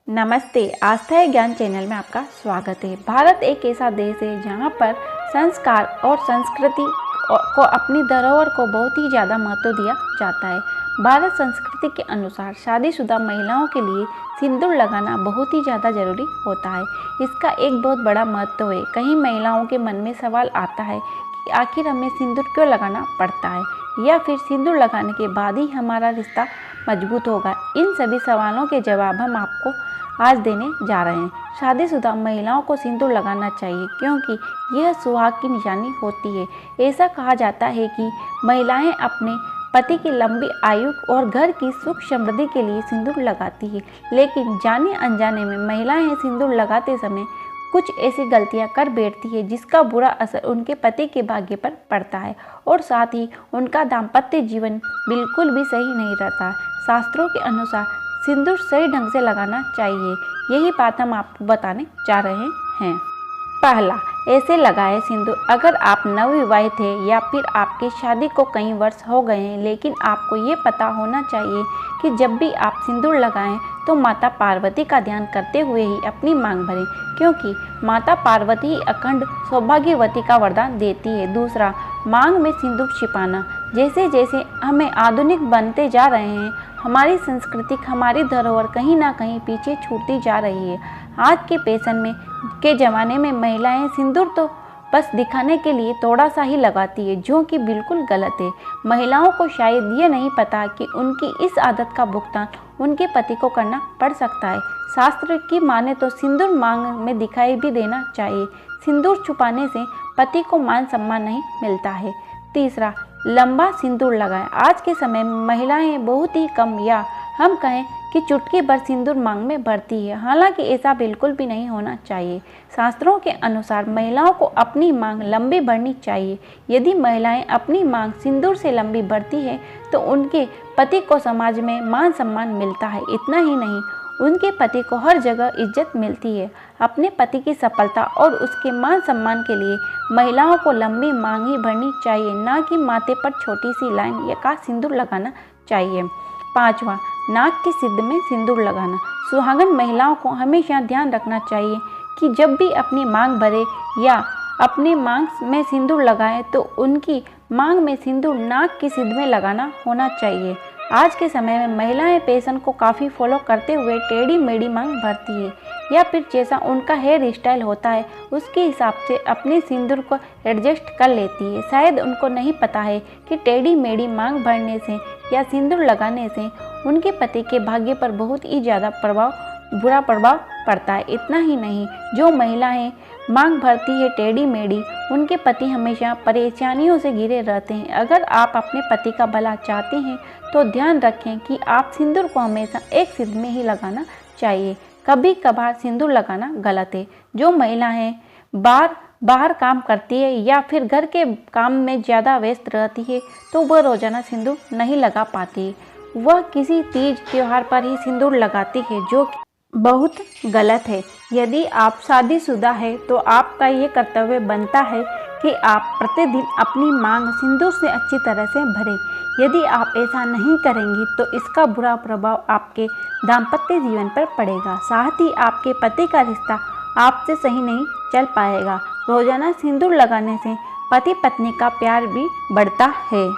नमस्ते, आस्था है ज्ञान चैनल में आपका स्वागत है। भारत एक ऐसा देश है जहां पर संस्कार और संस्कृति को अपनी धरोहर को बहुत ही ज़्यादा महत्व दिया जाता है। भारत संस्कृति के अनुसार शादीशुदा महिलाओं के लिए सिंदूर लगाना बहुत ही ज़्यादा जरूरी होता है। इसका एक बहुत बड़ा महत्व है। कई महिलाओं के मन में सवाल आता है कि आखिर हमें सिंदूर क्यों लगाना पड़ता है, या फिर सिंदूर लगाने के बाद ही हमारा रिश्ता मजबूत होगा। इन सभी सवालों के जवाब हम आपको आज देने जा रहे हैं। शादीशुदा महिलाओं को सिंदूर लगाना चाहिए क्योंकि यह सुहाग की निशानी होती है। ऐसा कहा जाता है कि महिलाएं अपने पति की लंबी आयु और घर की सुख समृद्धि के लिए सिंदूर लगाती है, लेकिन जाने अनजाने में महिलाएं सिंदूर लगाते समय कुछ ऐसी गलतियां कर बैठती है जिसका बुरा असर उनके पति के भाग्य पर पड़ता है और साथ ही उनका दाम्पत्य जीवन बिल्कुल भी सही नहीं रहता। शास्त्रों के अनुसार सिंदूर सही ढंग से लगाना चाहिए, यही बात हम आपको बताने जा रहे हैं। पहला, ऐसे लगाए सिंदूर। अगर आप नवविवाहित हैं या फिर आपकी शादी को कई वर्ष हो गए हैं, लेकिन आपको ये पता होना चाहिए कि जब भी आप सिंदूर लगाएं तो माता पार्वती का ध्यान करते हुए ही अपनी मांग भरें, क्योंकि माता पार्वती ही अखंड सौभाग्यवती का वरदान देती है। दूसरा, मांग में सिंदूर छिपाना। जैसे जैसे हमें आधुनिक बनते जा रहे हैं, हमारी संस्कृति, हमारी धरोहर कहीं ना कहीं पीछे छूटती जा रही है। आज के फैशन में के ज़माने में महिलाएं सिंदूर तो बस दिखाने के लिए थोड़ा सा ही लगाती है, जो कि बिल्कुल गलत है। महिलाओं को शायद ये नहीं पता कि उनकी इस आदत का भुगतान उनके पति को करना पड़ सकता है। शास्त्र की माने तो सिंदूर मांग में दिखाई भी देना चाहिए। सिंदूर छुपाने से पति को मान सम्मान नहीं मिलता है। तीसरा, लंबा सिंदूर लगाएं। आज के समय में महिलाएं बहुत ही कम, या हम कहें कि चुटकी भर सिंदूर मांग में भरती है। हालांकि ऐसा बिल्कुल भी नहीं होना चाहिए। शास्त्रों के अनुसार महिलाओं को अपनी मांग लंबी भरनी चाहिए। यदि महिलाएं अपनी मांग सिंदूर से लंबी भरती है तो उनके पति को समाज में मान सम्मान मिलता है। इतना ही नहीं, उनके पति को हर जगह इज्जत मिलती है। अपने पति की सफलता और उसके मान सम्मान के लिए महिलाओं को लंबी मांग ही भरनी चाहिए, ना कि माथे पर छोटी सी लाइन या का सिंदूर लगाना चाहिए। पांचवा, नाक की सिद्ध में सिंदूर लगाना। सुहागन महिलाओं को हमेशा ध्यान रखना चाहिए कि जब भी अपनी मांग भरे या अपनी मांग में सिंदूर लगाएं तो उनकी मांग में सिंदूर नाक की सिद्ध में लगाना होना चाहिए। आज के समय में महिलाएं फैशन को काफ़ी फॉलो करते हुए टेढ़ी मेढ़ी मांग भरती है, या फिर जैसा उनका हेयर स्टाइल होता है उसके हिसाब से अपने सिंदूर को एडजस्ट कर लेती है। शायद उनको नहीं पता है कि टेढ़ी मेढ़ी मांग भरने से या सिंदूर लगाने से उनके पति के भाग्य पर बहुत ही ज़्यादा बुरा प्रभाव पड़ता है। इतना ही नहीं, जो महिलाएं मांग भरती है टेढ़ी मेढ़ी, उनके पति हमेशा परेशानियों से घिरे रहते हैं। अगर आप अपने पति का भला चाहते हैं तो ध्यान रखें कि आप सिंदूर को हमेशा एक सिद्ध में ही लगाना चाहिए। कभी कभार सिंदूर लगाना गलत है। जो महिलाएं बाहर काम करती है या फिर घर के काम में ज़्यादा व्यस्त रहती है तो वह रोजाना सिंदूर नहीं लगा पाती। वह किसी तीज त्योहार पर ही सिंदूर लगाती है, जो बहुत गलत है। यदि आप शादीशुदा है तो आपका ये कर्तव्य बनता है कि आप प्रतिदिन अपनी मांग सिंदूर से अच्छी तरह से भरें। यदि आप ऐसा नहीं करेंगी तो इसका बुरा प्रभाव आपके दाम्पत्य जीवन पर पड़ेगा। साथ ही आपके पति का रिश्ता आपसे सही नहीं चल पाएगा। रोजाना सिंदूर लगाने से पति पत्नी का प्यार भी बढ़ता है।